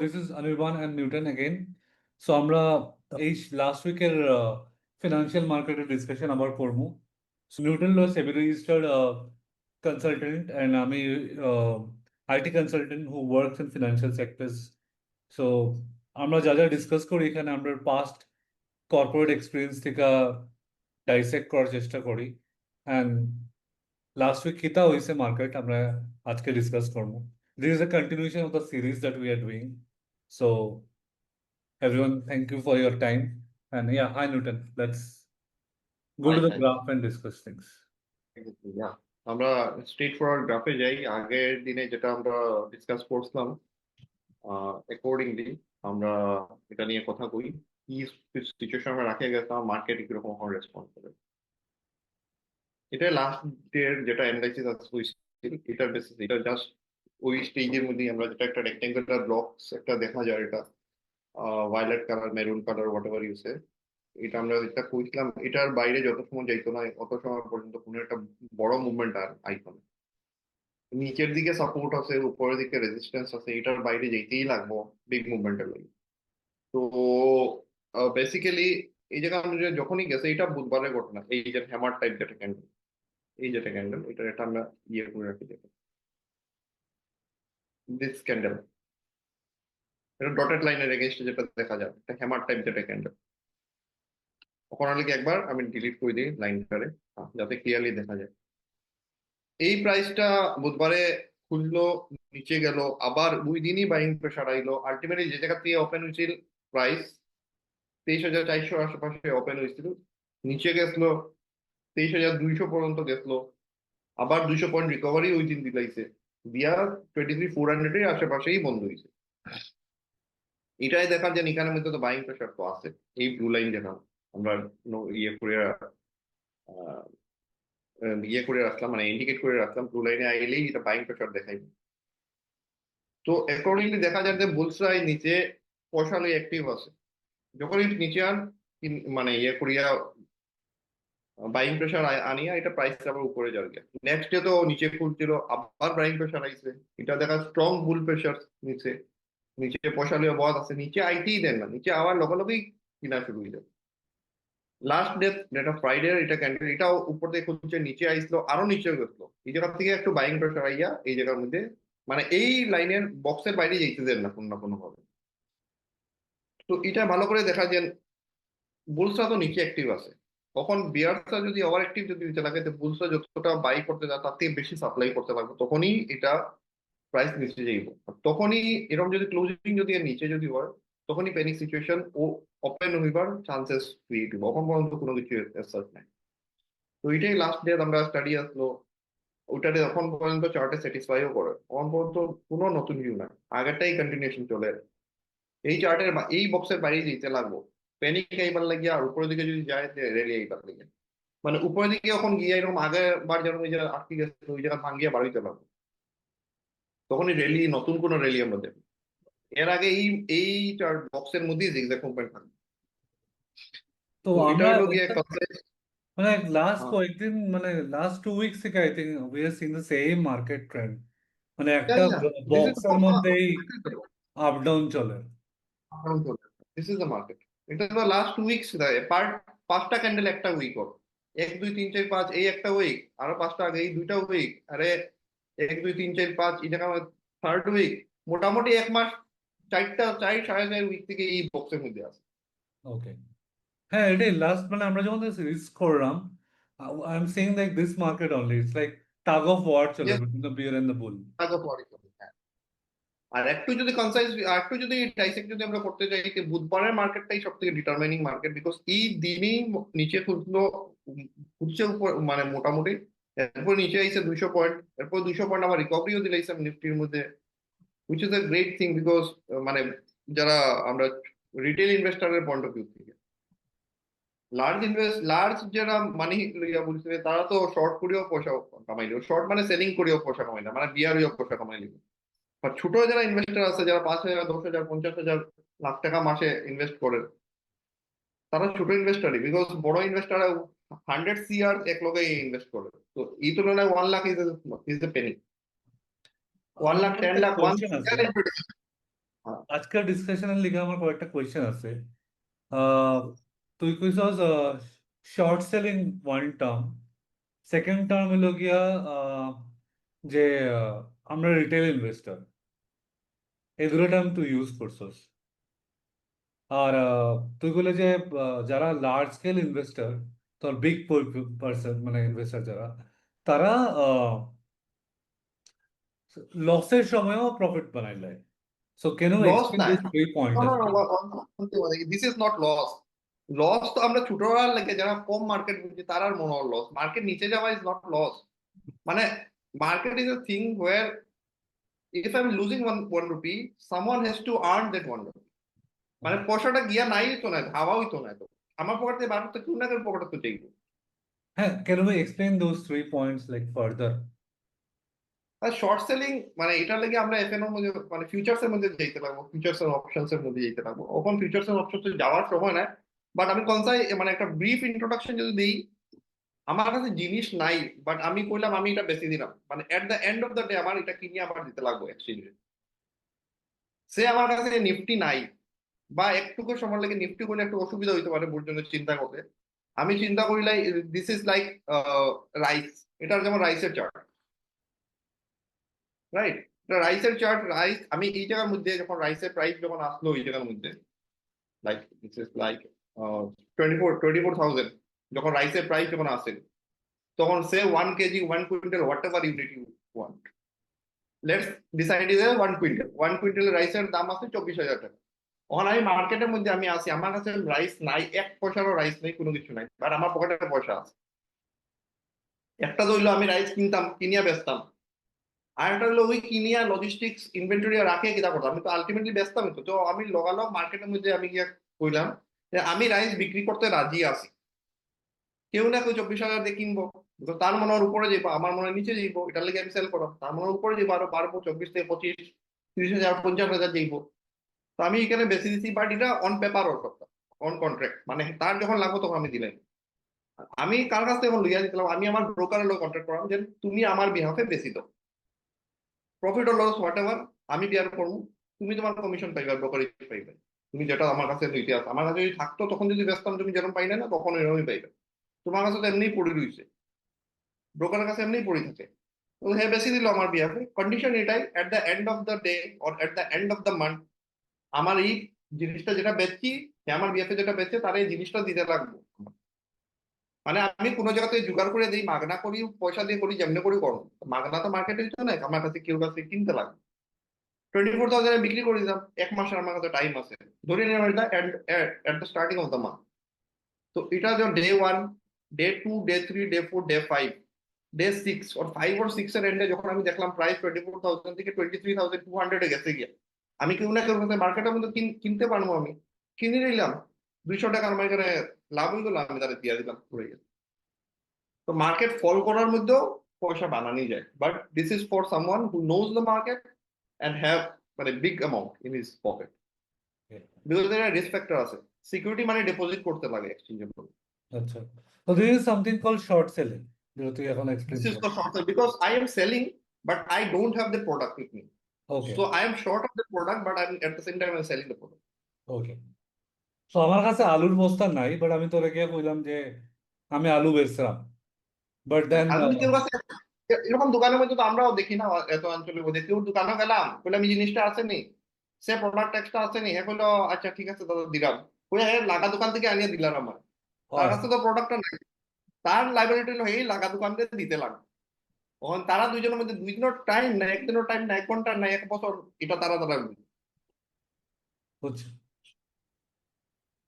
This is Anirban and Newton again. So আমরা এই last উইকের financial মার্কেটের ডিসকাশন আবার করবো। সো নিউটন হলো সেবি রেজিস্টার্ড কনসালটেন্ট অ্যান্ড আমি IT consultant who works in financial sectors. So আমরা যা যা ডিসকাস করি এখানে আমরা পাস্ট কর্পোরেট এক্সপিরিয়েন্স থেকে ডাইসেক্ট করার চেষ্টা করি। অ্যান্ড লাস্ট উইক কিতা হয়েছে মার্কেট আমরা আজকে ডিসকাস করবো। This is a continuation of the series that we are doing. So everyone, thank you for your time. And yeah, hi Newton. Let's go to Hi, the hi. graph and discuss things. Yeah. আমরা straight forward গ্রাফে যাই। আগের দিনে যেটা আমরা discuss করছিলাম accordingly আমরা এটা নিয়ে কথা কই, কি সিচুয়েশন আমরা রাখে গেছিলাম, মার্কেট কিরকম রেসপন্ড করে। এটা লাস্ট ডের যেটা অ্যানালাইসিস হয়েছিল এটার বেসিস, এটা জাস্ট ওই স্টেজের মধ্যে আমরা যেটা একটা রেক্টেঙ্গুলার ব্লকস একটা দেখা যায়, এটা violet colour, maroon colour, whatever ইউসে, এটা আমরা যেটা কইছিলাম এটার বাইরে যত সময় যাইতো না অত সময় পর্যন্ত কোনো একটা বড় মুভমেন্ট আর আইতো না। নিচের দিকে সাপোর্ট আছে, উপরের দিকে রেজিস্ট্যান্স আছে, এটার বাইরে যেতেই লাগবো বিগ মুভমেন্টের লাগে। তো বেসিক্যালি এই জায়গা অনুযায়ী যখনই গেছে, এটা বুধবারের ঘটনা। এই যে হ্যামার টাইপ যেটা ক্যান্ডেল, এই যেটা ক্যান্ডেল, এটা আমরা ইয়ে করে রাখি, যেটা দিস ক্যান্ডেল, এটা ডটেড লাইনের এগেইনস্টে যেটা দেখা যায়, এটা হ্যামার টাইপ যেটা ক্যান্ডেল। ওখানে লিখে একবার আমি ডিলিট করে দিই লাইনটারে, যাতে ক্লিয়ারলি দেখা যায়। এই প্রাইসটা বুধবারে খুললো, নিচে গেল, আবার দুই দিনই বাইং প্রেশার আইলো। আলটিমেটলি যে জায়গা থেকে ওপেন হয়েছিল প্রাইস 23,400 আশেপাশে ওপেন হয়েছিল, নিচে গেছিল 23,200 পর্যন্ত গেছিল, আবার 200 পয়েন্ট রিকভারি ওই দিন দিলাইছে, দিয়া 23,400 এর আশেপাশেই বন্ধ হয়েছে। এটাই দেখা যায় এখানের মধ্যে তো বাইং প্রেশার তো আছে। এই ব্লু লাইন যেটা আমরা ইয়ে করে রাখলাম, মানে ইন্ডিকেট করে রাখলাম, ব্লু লাইনে আইলেই এটা বাইং প্রেশার দেখাই। তো অ্যাকর্ডিংলি দেখা যায় যে বুলসরা নিচে পয়সা লই অ্যাক্টিভ আছে। যখন নিচে আন মানে ইয়ে করিয়া বাইং প্রেশার আনিয়া এটা প্রাইস আবার উপরে যাবে। নেক্সট ডে তো নিচে খুলছিল, আবার বাইং প্রেশার আইছে, এটা দেখা স্ট্রং বুল প্রেশার নিচে, নিচে পয়সা লইয়া বহাত আছে, নিচে আইতেই দেন না, নিচে আবার লগে লগেই কিনা শুরু হয়ে যাবে। লাস্ট ডে যেটা ফ্রাইডে, এটা ক্যান্ডেল, এটাও উপর থেকে খুলছে, নিচে আইসলো, আরো নিচে গেছিল, এই জায়গা থেকে একটু বাইং প্রেশার আইয়া এই জায়গার মধ্যে, মানে এই লাইনের বক্সের বাইরে যেতে দেন না কোনো না কোনো ভাবে। তো এটা ভালো করে দেখা যায় বুলসরা তো নিচে অ্যাক্টিভ আছে। তখন বিয়ার্সরা যদি ওভার অ্যাক্টিভ যদি নিচে লাগে, তো বুলসরা যতটা বাই করতে যায় তার থেকে বেশি সাপ্লাই করতে পারবে, তখনই এটা প্রাইস নিচে যাইব। তখনই এরকম যদি ক্লোজিং যদি এর নিচে যদি হয়, তখনই প্যানিক সিচুয়েশন ও ওপেন হইবার চান্সেস ক্রিয়েট হইব। এখন পর্যন্ত কোনো কিছু সার্চ নাই। তো এটাই লাস্ট ডে আমরা স্টাডি আসলো, ওইটাতে এখন পর্যন্ত চার্টে স্যাটিসফাইও করে, এখন পর্যন্ত কোনো নতুন ভিউ নাই, আগেরটাই কন্টিনিউশন চলে। এই চার্টের এই বক্সের বাইরে যেতে লাগবো প্যানিক এইবার লাগিয়ে, আর উপরের দিকে যদি যায় রেলি এইবার লাগে, মানে উপরের দিকে এখন গিয়ে এরকম আগের বার যেরকম ওই জায়গা আটকে গেছে ওই জায়গা ভাঙিয়ে বাড়িতে লাগবো, তখনই রেলি, নতুন কোন রেলি আমরা দেখবো। এর আগে এই এই চার্ট বক্সের মধ্যেই জিগজ্যাগ মুভমেন্ট থাকবে। তো তো এটা আমরা হলো গিয়ে একটা মানে লাস্ট কয়েকদিন মানে লাস্ট 2 উইকস থেকে I think we are Singh the same market trend, মানে একটা বক্সের মধ্যেই আপ ডাউন চলে। This is the market. এটা তো লাস্ট উইকস পার্ট, 5টা ক্যান্ডেল একটা উইক ওর, 1 2 3 4 5 এই একটা উইক, আরো 5টা আগে এই দুইটা উইক, আরে 1 2 3 4 5 এই জায়গা থার্ড উইক, মোটামুটি এক মাস 4টা 4 সাড়ে 4 উইক থেকে এই বক্সের মধ্যে আছে। ওকে, হ্যাঁ এটাই লাস্ট, মানে আমরা যখন সিরিজ করলাম I am saying like this market only it's like tug of war চলে Yes, between the bear and the bull. হ্যাঁ। আর একটু যদি কনসাইজ, আর একটু যদি ডাইসেক্ট যদি আমরা করতে চাই, যে বুধবারের মার্কেটটাই সব থেকে ডিটারমাইনিং মার্কেট, বিকজ এই দিনই নিচে খুললো, খুলছে উপর মানে মোটামুটি, এরপর নিচে আইসে 200 পয়েন্ট, এরপর 200 পয়েন্ট আবার রিকভারিও দিলাইছে নিফটির মধ্যে, which is a great thing, because মানে যারা আমরা রিটেল ইনভেস্টারের পয়েন্ট অফ ভিউ থেকে, লার্জ যারা মানি লইয়া বলছে তারা তো শর্ট করেও পয়সা কামাইলো, শর্ট মানে সেলিং করেও পয়সা কামাইলো, মানে বিয়ারিও পয়সা কামাইলো। আর ছোট যারা ইনভেস্টর আছে, যারা 5,000 10,000 50,000 লাখ টাকা মাসে ইনভেস্ট করে, তারা ছোট ইনভেস্টারই, বিকজ বড় ইনভেস্টার 100 CR এক লগে ইনভেস্ট করে। তো এই তুলনায় 1 lakh is a Penney, 1 lakh আমার 10 একটা লাখ ওয়ান কোয়েশ্চেন আছে, হ্যাঁ, আজকের ডিসকাশনের লিগে আমার কয়েকটা কোয়েশ্চেন আছে। আহ, তুই কইছস short selling one term, second term হলো গিয়া যে আহ, আমরা রিটেল ইনভেস্টর, এই দুটো টার্ম তুই ইউজ করছস। আর তুই বলে যে যারা লার্জ স্কেল ইনভেস্টর, তোর বিগ পার্সন মানে ইনভেস্টর যারা, তারা লসের সময়ও প্রফিট বানাই লাই। So can you loss explain না। দিস থ্রি পয়েন্ট No, আস no, কি? no, this is not loss. Loss তো আমরা ছোটবেলার লেগে যারা কম মার্কেট বুঝি তার আর মনে হয় লস। মার্কেট নিচে যাওয়া ইজ নট লস। মানে market is a thing where if I am losing one rupee, someone has to earn that one rupee. মানে পয়সাটা গিয়া নাই তো না, হাওয়াই তো না তো, আমার পকেটে বার করতে কেউ না কেউ পকেটে তো চাইবো। হ্যাঁ, can you explain those three points like further? আর শর্ট সেলিং মানে এটার লেগে আমরা এফএন এর মধ্যে মানে ফিউচার্স এর মধ্যে যেতে লাগবো, ফিউচার্স এর অপশনস এর মধ্যে যেতে লাগবো। এখন ফিউচার্স এর অপশনস যাওয়ার সময় না। বাট আমি কনসাই মানে একটা ব্রিফ ইন্ট্রোডাকশন যদি দিই, আমার কাছে জিনিস নাই, বাট আমি কইলাম আমি এটা বেশি দিলাম, মানে at the end of the day আমার এটা কিনে আবার দিতে লাগবে এক্সচেঞ্জে। সে আমার কাছে নিফটি নাই, বা একটুকু সময় লাগে নিফটি করলে একটু অসুবিধা হইতে পারে বোর জন্য চিন্তা করতে। আমি চিন্তা করি লাই দিস ইজ লাইক রাইস। এটার যেমন রাইসের চার্ট, রাইট? রাইসের চার্ট, রাইস আমি এই জায়গার মধ্যে যখন রাইসের প্রাইস যখন আসলো এই জায়গার মধ্যে, লাইক দিস ইজ লাইক 24,000, যখন রাইসের প্রাইস যখন আসে, তখন সে 1 KG 1 quintal whatever unit you want, let's decide is 1 quintal, 1 quintal রাইসের দাম আছে 24,000 টাকা। এখন আমি মার্কেটের মধ্যে আমি আসি, আমার কাছে রাইস নাই, 1 পয়সারও রাইস নেই, কোনো কিছু নাই, বাট আমার পকেটে পয়সা আছে। একটা তো হইলো আমি রাইস কিনতাম, কিনিয়া বেচতাম। আর একটা হলো ওই কিনিয়া লজিস্টিক্স ইনভেন্টরি রাখে কিনা করতাম, আমি তো আলটিমেটলি বেচতাম। তো তো আমি লগালগ মার্কেটের মধ্যে আমি গিয়ে কইলাম যে আমি রাইস বিক্রি করতে রাজি আছি, কেউ না কেউ 24,000 দিয়ে কিনবো। তো তার মনে হয় উপরে যাইবো, আমার মনে হয় নিচে যাইবো, এটার লেগে আমি সেল করাম। তার মনে হয় উপরে যাইবো, আরো বাড়বো, 24 থেকে 25, 30,000, 50,000 যাইবো। তো আমি এখানে বেশি দিচ্ছি, বাট এটা অন পেপার ওর কথা, অন কন্ট্রাক্ট, মানে তার যখন লাগবো তখন আমি দিলাম। আমি কার কাছ থেকে এখন লইয়া দিলাম, আমি আমার ব্রোকারের লোক কন্ট্রাক্ট করলাম যে তুমি আমার বিহাফে বেশি দাও, profit or loss whatever আমি বিয়ার করবো, তুমি তোমার কমিশন পাইবে, ব্রোকারেজ পাইবে। তুমি যেটা আমার কাছে লইতে আসো, আমার কাছে যদি থাকতো তখন যদি বেচতাম, তুমি যেরকম পাইলে না তখন এরকমই পাইবে। তোমার কাছে তো এমনিই পড়ে রইছে, ব্রোকারের কাছে এমনিই পড়ে থাকে। তো হ্যাঁ বেশি দিল আমার বিহাফে, কন্ডিশন এটাই, at the end of the day or at the end of the month আমার এই জিনিসটা যেটা বেচছি, সে আমার বিহাফে যেটা বেচছে তার এই জিনিসটা দিতে লাগবে। মানে আমি কোনো জায়গাতে জোগাড় করে দিই, মাগনা করি, পয়সা দিয়ে করি, যেমনি করি করো, মাগনা তো মার্কেটে হচ্ছে না, আমার কাছে কেউ কাছে কিনতে লাগবে। 24,000 বিক্রি করে দিলাম, 1 মাসের আমার কাছে টাইম আছে, ধরে নিলাম এটা at the starting of the month. তো এটা যে day 1, day 2, day 3, day 4, day 5, day 6 or 5 or 6 এর এন্ডে যখন আমি দেখলাম প্রাইস 24,000 থেকে 23,200 গেছে গিয়া, আমি কেউ না কেউ মার্কেটের মধ্যে কিনতে পারবো, আমি কিনে নিলাম। 200 টাকা আমার এখানে লাভ হয়ে গেল, আমি তাদের দিয়ে দিলাম, পড়ে গেছে। তো মার্কেট ফল করার মধ্যেও পয়সা বানানি যায়, but this is for someone who knows the market and have মানে big amount in his pocket, because এর রিস্ক ফ্যাক্টর আছে। সিকিউরিটি মানে ডিপোজিট করতে লাগে এক্সচেঞ্জের মধ্যে। আচ্ছা, তো this is something call short selling, যেটা তুই এখন এক্সপ্লেইন দিস ইজ কর। The short because I am selling but I don't have the product with me. Okay, so I am short of the product but I am at the same time I am selling the product. Okay. তো আমার কাছে আলুর বস্তা নাই, but আমি তোরে গিয়ে কইলাম যে আমি আলু বেচলাম, বাট দেন আর যদি কেউ কাছে এরকম দোকানের মধ্যে তো আমরাও দেখি না এত অঞ্চলের মধ্যে, কেউ দোকানে গেলাম বললাম এই জিনিসটা আছে নি, সে প্রোডাক্ট এক্সট্রা আছে নি, হ্যাঁ বললো আচ্ছা ঠিক আছে দাদা দিলাম, ওই হ্যাঁ লাগা দোকান থেকে আনিয়ে দিলাম আমার, তার কাছে তো প্রোডাক্টটা নাই, তার লাইবিলিটি হলো এই লাগা দোকান থেকে দিতে লাগবে। তখন তারা দুইজনের মধ্যে 2 দিনের টাইম নাই, একদিনের টাইম নাই, 1 ঘন্টা নাই, 1 বছর, এটা তারা তারা বুঝে। বুঝছি।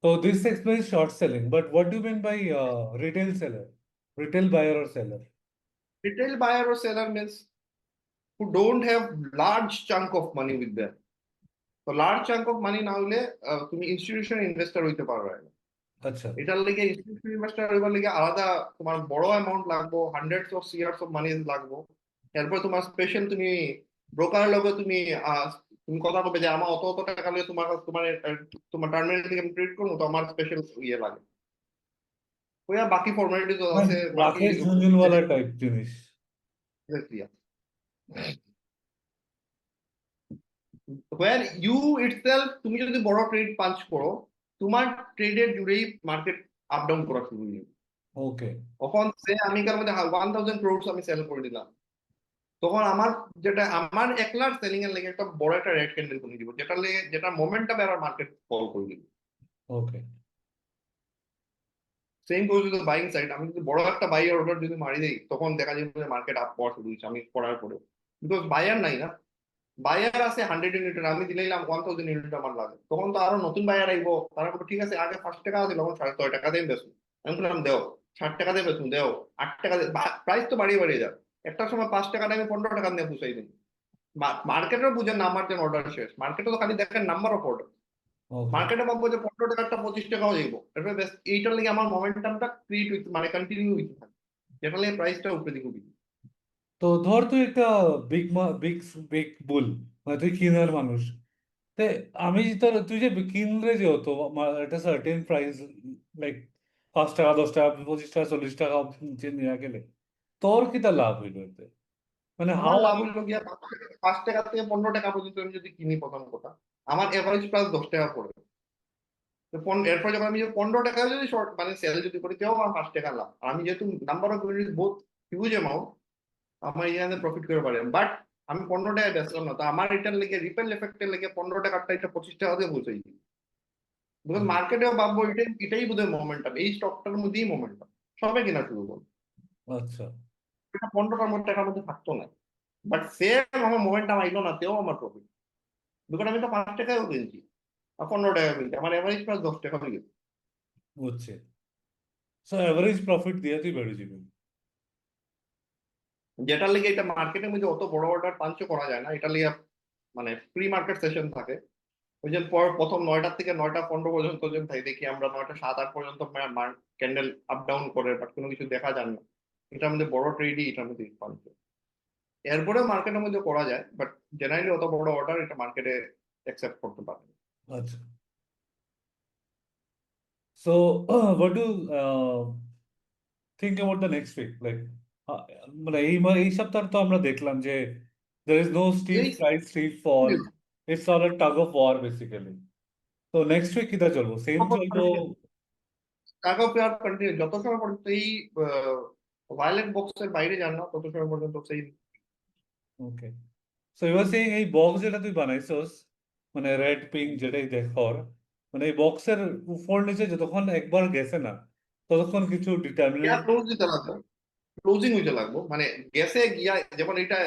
So this explains short selling, but what do you mean by retail seller, retail buyer or seller? Retail buyer ও seller means who don't have large chunk of money with them. তো লার্জ চাঙ্ক অফ মানি না হলে তুমি institution investor হইতে পারবে না। আচ্ছা, এটার লেগে ইনস্টিটিউশন ইনভেস্টর হইবার লেগে আলাদা তোমার বড় অ্যামাউন্ট লাগবো, hundreds of years of money লাগবো। এরপর তোমার স্পেশাল তুমি ব্রোকারের লগে তুমি তুমি কথা বলবে যে আমার অত অত টাকা লগে তোমার তোমার তোমার টার্মিনাল থেকে আমি ট্রেড করবো, তো আমার স্পেশাল ইয়ে লাগে। ওই আর বাকি ফর্মালিটিস মানে আছে, বাকি রাকেশ ঝুনঝুনওয়ালা এজেন্ট। টাইপ জিনিস। হোয়ার ইউ ইটসেলফ, তুমি যদি বড় ট্রেড পাঞ্চ করো, তোমার ট্রেডের জুড়েই মার্কেট আপ ডাউন করা শুরু হয়ে যাবে। ওকে। তখন সে আমি কার মধ্যে 1000 crores আমি সেল করে দিলাম, তখন আমার যেটা আমার একলার সেলিং এর লেগে একটা বড় একটা রেড ক্যান্ডেল করে দিব, যেটা লেগে যেটা মোমেন্টাম আর মার্কেট ফল করে দিব। ওকে। সেম পজিশন বাইং সাইড, আমি যদি বড় একটা বাই অর্ডার যদি মারি দেই, তখন দেখা যাবে মার্কেট আপ হওয়া শুরু হয়েছে আমি করার পরে। বিকজ বায়ার নাই না, বায়ার আছে 100 ইউনিটের, আমি দিলাম 1000 ইউনিট আমার লাগে, তখন তো আরো নতুন বায়ার আইবো, তারা বলবো ঠিক আছে আগে 5 টাকা আছে, তখন 6.5 টাকা দিয়ে বেচুন। আমি বললাম দেও, 60 টাকা দিয়ে বেচুন, দেও 8 টাকা দিয়ে, প্রাইস তো বাড়িয়ে বাড়িয়ে যাবে। একটা সময় 5 টাকা আমি 15 টাকা দিয়ে পুষাই দিই। মার্কেটের বুঝেন না আমার যে অর্ডার শেষ, মার্কেটে তো খালি দেখেন নাম্বার অফ অর্ডার। ওকে। মার্কেটে ভাববো যে 15 টাকাটা 25 টাকাও যাইবো, এরপরে বেশ এইটার লেগে আমার মোমেন্টামটা ক্রিয়েট হইতে মানে কন্টিনিউ হইতে থাকে, যেটা লেগে প্রাইসটা উপরে দিকে উঠি। তো ধর তুই একটা বিগ বিগ বিগ বুল, মানে তুই কিনার মানুষ। তে আমি তোর তুই যে কিনলে যে হতো একটা সার্টেন প্রাইস, লাইক 5 টাকা 10 টাকা 25 টাকা 40 টাকা নিচে নিয়ে গেলে তোর কি তা লাভ হইলো এতে? মানে আমার হাউ? লাভ হইলো গিয়া 5 টাকা থেকে 15 টাকা পর্যন্ত আমি যদি কিনি, প্রথম কথা আমার এভারেজ প্রাইস 10 টাকা পড়ে। তো এরপর যখন আমি 15 টাকা যদি শর্ট মানে সেল যদি করি, তাও আমার 5 টাকা লাভ। আর আমি যেহেতু নাম্বার অফ ইউনিট বহুত হিউজ অ্যামাউন্ট, আমার এখানে প্রফিট করে পারে। বাট আমি 15 টাকায় বেচলাম না, তো আমার এটার লেগে রিপেল এফেক্টের লেগে 15 টাকাটা এটা 25 টাকা দিয়ে পৌঁছাই দিই। বিকজ মার্কেটেও ভাববো এটাই এটাই বোধহয় মোমেন্টাম, এই স্টকটার মধ্যেই মোমেন্টাম, সবাই কেনা শুরু করবো। আচ্ছা। এটা 15 টাকার মধ্যে থাকতো না, বাট সেম আমার মোমেন্টাম আইলো না, তেও আমার প্রফিট। বিকজ আমি তো 5 টাকায়ও কিনছি আর 15 টাকা কিনছি, আমার এভারেজ প্রাইস 10 টাকা হয়ে গেছে। বুঝছি। সো এভারেজ প্রফিট দিয়ে তুই বেড়ে যাবি। যেটার লেগে এটা মার্কেটের মধ্যে অত বড় অর্ডার পাঞ্চও করা যায় না, এটা লিগে মানে প্রি মার্কেট সেশন থাকে। ওই যে প্রথম 9টা থেকে 9টা 15 পর্যন্ত যে তাই দেখি আমরা 9টা 7 8 পর্যন্ত ক্যান্ডেল আপ ডাউন করে, বাট কোনো কিছু দেখা যায় না। এটার মধ্যে বড় ট্রেডই এটার মধ্যে পাঞ্চ। এরপরেও মার্কেটের মধ্যে করা যায়, বাট জেনারেলি অত বড় অর্ডার এটা মার্কেটে অ্যাকসেপ্ট করতে পারে না। আচ্ছা। So what do think about the next week, like মানে এই সপ্তাহ তো আমরা দেখলাম যে there is no steep এই rise steep fall, it's all a tug of war basically. তো নেক্সট উইক কিটা চলবো, সেম চলবো? টাকা পেয়ার কন্টিনিউ যত সময় পর্যন্ত এই ভায়োলেট বক্সের বাইরে যান না, তত সময় পর্যন্ত সেই। ওকে। সো ইউ আর সেইং এই বক্স যেটা তুই বানাইছস, মানে রেড পিঙ্ক যেটাই দেখর, মানে এই বক্সের উপর নিচে যতক্ষণ একবার গেছে না, ততক্ষণ কিছু ডিটারমিনেন্ট। ক্লোজ দিতে লাগবে, ক্লোজিং হইতে লাগবো, মানে গেছে গিয়া যখন এটা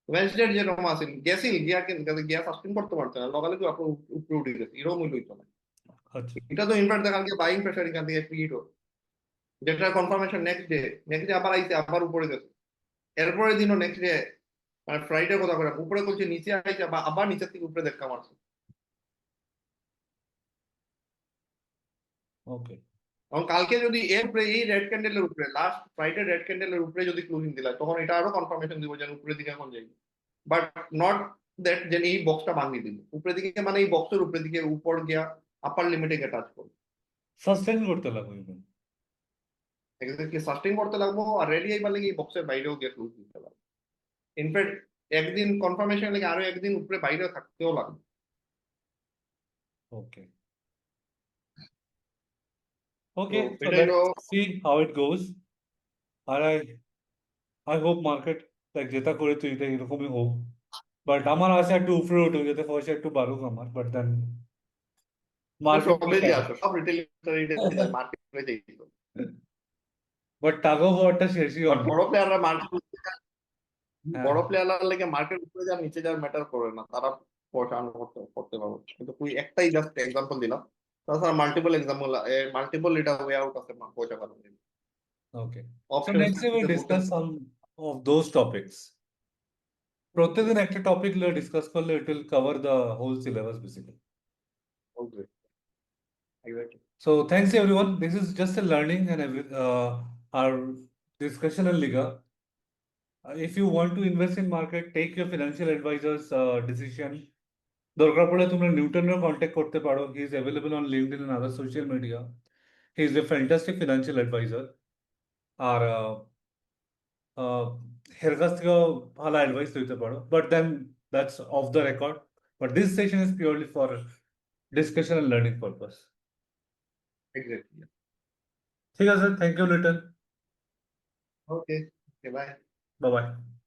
ওয়েনসডে যেরকম আছে গেছিল গিয়া, কিন্তু গিয়া সাস্টেন করতে পারছে না, লগালে তো আপনার উপরে উঠে গেছে, এরকম হইতো না। আচ্ছা। এটা তো ইনভার্ট দেখান গিয়ে বাইং প্রেশার এখান থেকে ক্রিয়েট হয়, যেটা কনফার্মেশন নেক্সট ডে আবার আইছে আবার উপরে গেছে, এরপরে দিনও নেক্সট ডে মানে ফ্রাইডে কথা করে উপরে করছে, নিচে আইছে আবার নিচের থেকে উপরে দেখা মারছে। ওকে। এবং কালকে যদি এর উপরে এই রেড ক্যান্ডেলের উপরে লাস্ট ফ্রাইডে রেড ক্যান্ডেলের উপরে যদি ক্লোজিং দিলা, তখন এটা আরো কনফার্মেশন দিব যে উপরের দিকে এখন যাই। বাট নট দ্যাট যে এই বক্সটা ভাঙিয়ে দিল উপরের দিকে, মানে এই বক্সের উপরের দিকে উপর গিয়া আপার লিমিটে গিয়ে টাচ করবে। সাস্টেন করতে লাগবে even। এদেরকে সাস্টেইন করতে লাগবো, আর রেডি আইবার লাগে এই বক্সের বাইরেও গিয়ে ক্লোজ দিতে লাগবে। ইনফ্যাক্ট একদিন কনফার্মেশন লাগে আরো একদিন উপরে বাইরেও থাকতেও লাগবে। ওকে। তো ওকে, so এটাই তো। let's see how it goes. আর আই হোপ মার্কেট লাইক যেটা করে তুই এটা এরকমই হোক, বাট আমার আশা একটু উপরে উঠুক, যাতে পয়সা একটু বাড়ুক আমার, বাট দেন মার্কেট সবে যে আসো সব রিটেল মার্কেটে যাই, বাট টাগ অফ ওয়ারটা শেষই বাট হয় না। বড় প্লেয়াররা মার্কেট, হ্যাঁ। বড় প্লেয়াররা লেগে মার্কেট উপরে যা নিচে যাওয়ার ম্যাটার করে না, তারা পয়সা আর্ন করতে করতে পারবে। কিন্তু তুই একটাই জাস্ট এক্সাম্পল দিলাম, তাছাড়া মাল্টিপল এক্সাম্পল, মাল্টিপল এটা ওয়ে আউট আছে পয়সা পাঠানো। Okay. So option next we will discuss some of those topics. প্রত্যেকদিন একটা টপিক নিয়ে ডিসকাস করলে it will cover the whole syllabus basically. So thanks everyone. This is just a learning and our discussion and liga. If you want to invest in market, take your financial advisor's decision. দরকার পড়লে তোমরা নিউটনের contact করতে পারো. He is available on LinkedIn and other social media. He is a fantastic financial advisor. আর এর কাছ থেকেও ভালো অ্যাডভাইস দিতে পারো, but then that's off the record. But this session is purely for discussion and learning purpose. Exactly. ঠিক আছে, thank you Liton. Okay, okay, bye. Bye bye.